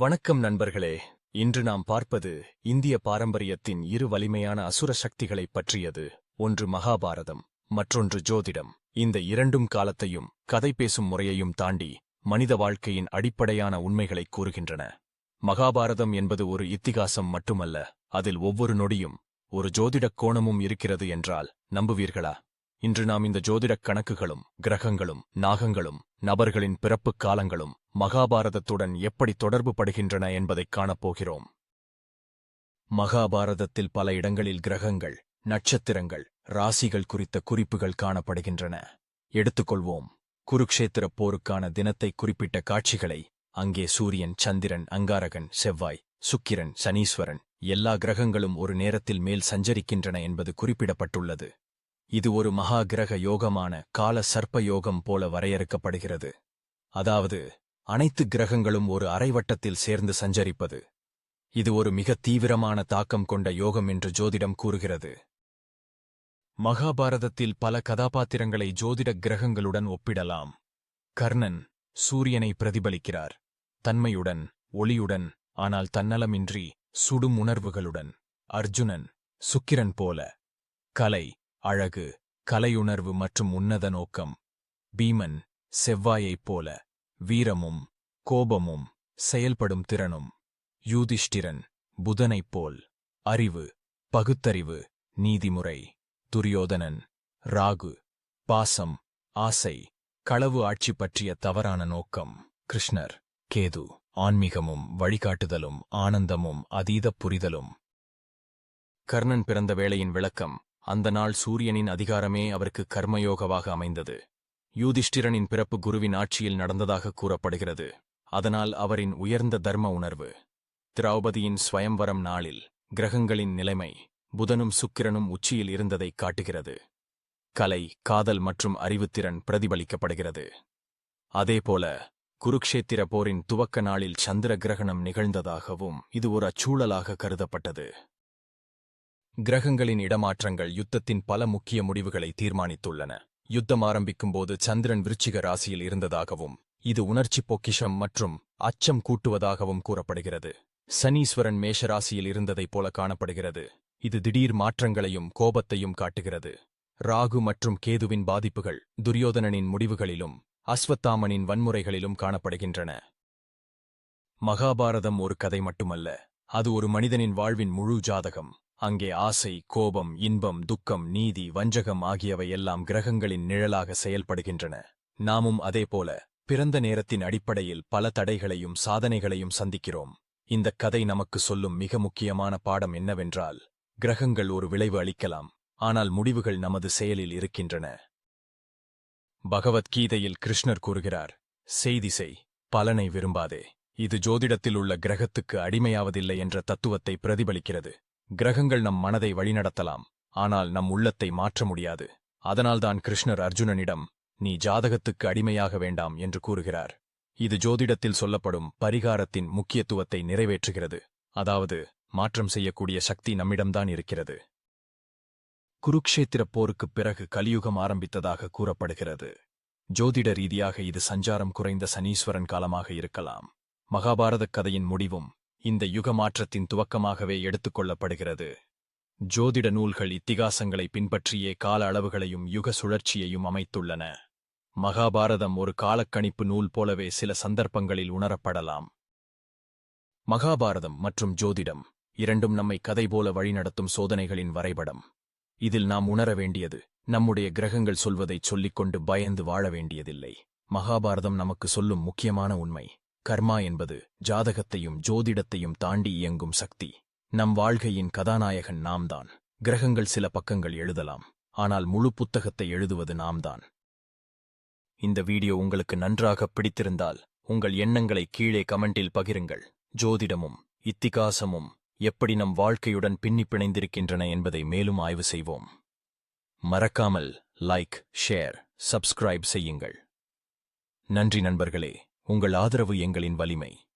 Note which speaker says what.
Speaker 1: வணக்கம் நண்பர்களே. இன்று நாம் பார்ப்பது இந்திய பாரம்பரியத்தின் இரு வலிமையான அசுர சக்திகளைப் பற்றியது. ஒன்று மகாபாரதம், மற்றொன்று ஜோதிடம். இந்த இரண்டும் காலத்தையும் கதை பேசும் முறையையும் தாண்டி மனித வாழ்க்கையின் அடிப்படையான உண்மைகளைக் கூறுகின்றன. மகாபாரதம் என்பது ஒரு இத்திகாசம் மட்டுமல்ல, அதில் ஒவ்வொரு நொடியும் ஒரு ஜோதிடக் கோணமும் இருக்கிறது என்றால் நம்புவீர்களா? இன்று நாம் இந்த ஜோதிடக் கணக்குகளும் கிரகங்களும் நாகங்களும் நபர்களின் பிறப்புக் காலங்களும் மகாபாரதத்துடன் எப்படி தொடர்பு படுகின்றன என்பதைக் காணப்போகிறோம். மகாபாரதத்தில் பல இடங்களில் கிரகங்கள், நட்சத்திரங்கள், ராசிகள் குறித்த குறிப்புகள் காணப்படுகின்றன. எடுத்துக்கொள்வோம். குருக்ஷேத்திரப் போருக்கான தினத்தை குறிப்பிட்ட காட்சிகளை. அங்கே சூரியன், சந்திரன், அங்காரகன், செவ்வாய், சுக்கிரன், சனீஸ்வரன் எல்லா கிரகங்களும் ஒரு நேரத்தில் மேல் சஞ்சரிக்கின்றன என்பது குறிப்பிடப்பட்டுள்ளது. இது ஒரு மகா கிரக யோகமான கால சர்ப்ப யோகம் போல வரையறுக்கப்படுகிறது. அதாவது அனைத்து கிரகங்களும் ஒரு அரைவட்டத்தில் சேர்ந்து சஞ்சரிப்பது. இது ஒரு மிக தீவிரமான தாக்கம் கொண்ட யோகம் என்று ஜோதிடம் கூறுகிறது. மகாபாரதத்தில் பல கதாபாத்திரங்களை ஜோதிட கிரகங்களுடன் ஒப்பிடலாம். கர்ணன் சூரியனை பிரதிபலிக்கிறார், தன்மையுடன், ஒளியுடன், ஆனால் தன்னலமின்றி சுடும் உணர்வுகளுடன். அர்ஜுனன் சுக்கிரன் போல, கலை, அழகு, கலையுணர்வு மற்றும் உன்னத நோக்கம். பீமன் செவ்வாயைப் போல, வீரமும் கோபமும் செயல்படும் திறனும். யூதிஷ்டிரன் புதனைப் போல், அறிவு, பகுத்தறிவு, நீதிமுறை. துரியோதனன் ராகு, பாசம், ஆசை, களவு ஆட்சி பற்றிய தவறான நோக்கம். கிருஷ்ணர் கேது, ஆன்மீகமும் வழிகாட்டுதலும் ஆனந்தமும் அதீத புரிதலும். கர்ணன் பிறந்த வேளையின் விளக்கம். அந்த நாள் சூரியனின் அதிகாரமே அவருக்கு கர்மயோகவாக அமைந்தது. யூதிஷ்டிரனின் பிறப்பு குருவின் ஆட்சியில் நடந்ததாக கூறப்படுகிறது. அதனால் அவரின் உயர்ந்த தர்ம உணர்வு. திரௌபதியின் ஸ்வயம்வரம் நாளில் கிரகங்களின் நிலைமை புதனும் சுக்கிரனும் உச்சியில் இருந்ததைக் காட்டுகிறது. கலை, காதல் மற்றும் அறிவுத்திறன் பிரதிபலிக்கப்படுகிறது. அதேபோல குருக்ஷேத்திர போரின் துவக்க நாளில் சந்திர கிரகணம் நிகழ்ந்ததாகவும் இது ஒரு அச்சூழலாக கருதப்பட்டது. கிரகங்களின் இடமாற்றங்கள் யுத்தத்தின் பல முக்கிய முடிவுகளை தீர்மானித்துள்ளன. யுத்தம் ஆரம்பிக்கும்போது சந்திரன் விருச்சிக ராசியில் இருந்ததாகவும் இது உணர்ச்சி பொக்கிஷம் மற்றும் அச்சம் கூட்டுவதாகவும் கூறப்படுகிறது. சனீஸ்வரன் மேஷராசியில் இருந்ததைப் போல காணப்படுகிறது. இது திடீர் மாற்றங்களையும் கோபத்தையும் காட்டுகிறது. ராகு மற்றும் கேதுவின் பாதிப்புகள் துரியோதனனின் முடிவுகளிலும் அஸ்வத்தாமனின் வன்முறைகளிலும் காணப்படுகின்றன. மகாபாரதம் ஒரு கதை மட்டுமல்ல, அது ஒரு மனிதனின் வாழ்வின் முழு ஜாதகம். அங்கே ஆசை, கோபம், இன்பம், துக்கம், நீதி, வஞ்சகம் ஆகியவை எல்லாம் கிரகங்களின் நிழலாக செயல்படுகின்றன. நாமும் அதேபோல பிறந்த நேரத்தின் அடிப்படையில் பல தடைகளையும் சாதனைகளையும் சந்திக்கிறோம். இந்தக் கதை நமக்கு சொல்லும் மிக முக்கியமான பாடம் என்னவென்றால், கிரகங்கள் ஒரு விளைவு அளிக்கலாம், ஆனால் முடிவுகள் நமது செயலில் இருக்கின்றன. பகவத்கீதையில் கிருஷ்ணர் கூறுகிறார், செய்தி செய், பலனை விரும்பாதே. இது ஜோதிடத்தில் உள்ள கிரகத்துக்கு அடிமையாவதில்லை என்ற தத்துவத்தை பிரதிபலிக்கிறது. கிரகங்கள் நம் மனதை வழிநடத்தலாம், ஆனால் நம் உள்ளத்தை மாற்ற முடியாது. அதனால்தான் கிருஷ்ணர் அர்ஜுனனிடம் நீ ஜாதகத்துக்கு அடிமையாக வேண்டாம் என்று கூறுகிறார். இது ஜோதிடத்தில் சொல்லப்படும் பரிகாரத்தின் முக்கியத்துவத்தை நிறைவேற்றுகிறது. அதாவது மாற்றம் செய்யக்கூடிய சக்தி நம்மிடம்தான் இருக்கிறது. குருக்ஷேத்திரப் போருக்குப் பிறகு கலியுகம் ஆரம்பித்ததாக கூறப்படுகிறது. ஜோதிட ரீதியாக இது சஞ்சாரம் குறைந்த சனீஸ்வரன் காலமாக இருக்கலாம். மகாபாரதக் கதையின் முடிவும் இந்த யுக மாற்றத்தின் துவக்கமாகவே எடுத்துக்கொள்ளப்படுகிறது. ஜோதிட நூல்கள் இத்திகாசங்களை பின்பற்றியே கால அளவுகளையும் யுக சுழற்சியையும் அமைத்துள்ளன. மகாபாரதம் ஒரு காலக்கணிப்பு நூல் போலவே சில சந்தர்ப்பங்களில் உணரப்படலாம். மகாபாரதம் மற்றும் ஜோதிடம் இரண்டும் நம்மை கதை போல வழிநடத்தும் சோதனைகளின் வரைபடம். இதில் நாம் உணர வேண்டியது, நம்முடைய கிரகங்கள் சொல்வதைச் சொல்லிக்கொண்டு பயந்து வாழ வேண்டியதில்லை. மகாபாரதம் நமக்கு சொல்லும் முக்கியமான உண்மை, கர்மா என்பது ஜாதகத்தையும் ஜோதிடத்தையும் தாண்டி இயங்கும் சக்தி. நம் வாழ்க்கையின் கதாநாயகன் நாம்தான். கிரகங்கள் சில பக்கங்கள் எழுதலாம், ஆனால் முழு புத்தகத்தை எழுதுவது நாம்தான். இந்த வீடியோ உங்களுக்கு நன்றாக பிடித்திருந்தால் உங்கள் எண்ணங்களை கீழே கமெண்டில் பகிருங்கள். ஜோதிடமும் இத்திகாசமும் எப்படி நம் வாழ்க்கையுடன் பின்னி பிணைந்திருக்கின்றன என்பதை மேலும் ஆய்வு செய்வோம். மறக்காமல் லைக், ஷேர், சப்ஸ்கிரைப் செய்யுங்கள். நன்றி நண்பர்களே. உங்கள் ஆதரவு எங்களின் வலிமை.